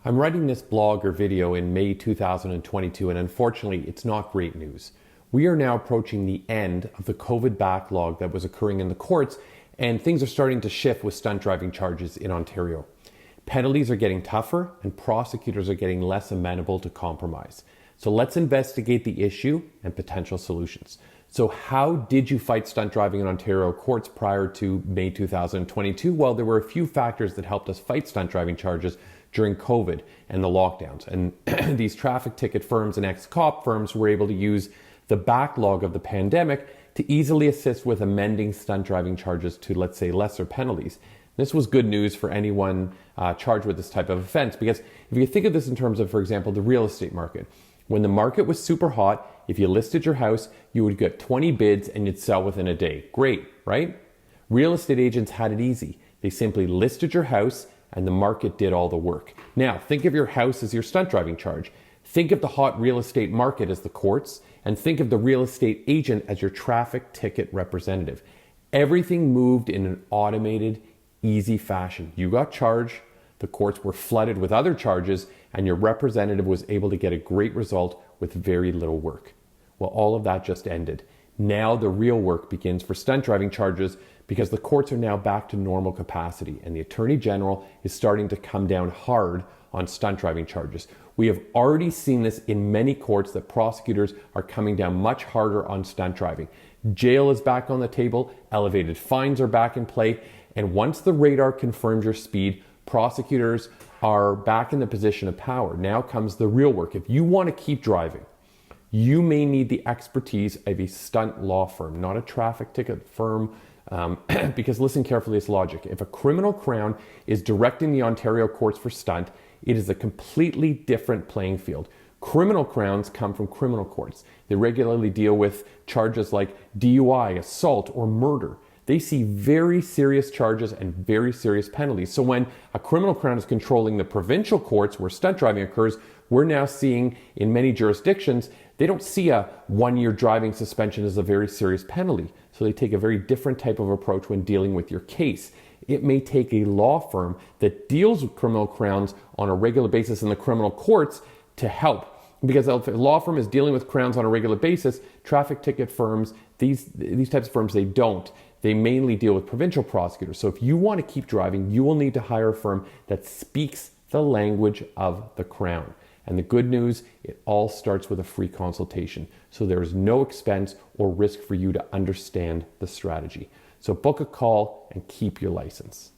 I'm writing this blog or video in May 2022, and unfortunately, it's not great news. We are now approaching the end of the COVID backlog that was occurring in the courts, and things are starting to shift with stunt driving charges in Ontario. Penalties are getting tougher, and prosecutors are getting less amenable to compromise. So let's investigate the issue and potential solutions. So how did you fight stunt driving in Ontario courts prior to May 2022? Well, there were a few factors that helped us fight stunt driving charges during COVID and the lockdowns. And these traffic ticket firms and ex-cop firms were able to use the backlog of the pandemic to easily assist with amending stunt driving charges to, let's say, lesser penalties. This was good news for anyone charged with this type of offense, because if you think of this in terms of, for example, the real estate market, when the market was super hot, if you listed your house, you would get 20 bids and you'd sell within a day. Great, right? Real estate agents had it easy. They simply listed your house and the market did all the work. Now, think of your house as your stunt driving charge. Think of the hot real estate market as the courts, and think of the real estate agent as your traffic ticket representative. Everything moved in an automated, easy fashion. You got charged, the courts were flooded with other charges, and your representative was able to get a great result with very little work. Well, all of that just ended. Now the real work begins for stunt driving charges, because the courts are now back to normal capacity and the Attorney General is starting to come down hard on stunt driving charges. We have already seen this in many courts that prosecutors are coming down much harder on stunt driving. Jail is back on the table, elevated fines are back in play, and once the radar confirms your speed, prosecutors are back in the position of power. Now comes the real work. If you want to keep driving, you may need the expertise of a stunt law firm, not a traffic ticket firm, because listen carefully, it's logic. If a criminal crown is directing the Ontario courts for stunt, it is a completely different playing field. Criminal crowns come from criminal courts. They regularly deal with charges like DUI, assault, or murder. They see very serious charges and very serious penalties. So when a criminal crown is controlling the provincial courts where stunt driving occurs, we're now seeing in many jurisdictions, they don't see a 1-year driving suspension as a very serious penalty. So they take a very different type of approach when dealing with your case. It may take a law firm that deals with criminal crowns on a regular basis in the criminal courts to help. Because if a law firm is dealing with crowns on a regular basis, traffic ticket firms, these types of firms, they don't. They mainly deal with provincial prosecutors. So if you want to keep driving, you will need to hire a firm that speaks the language of the crown. And the good news, it all starts with a free consultation. So there is no expense or risk for you to understand the strategy. So book a call and keep your license.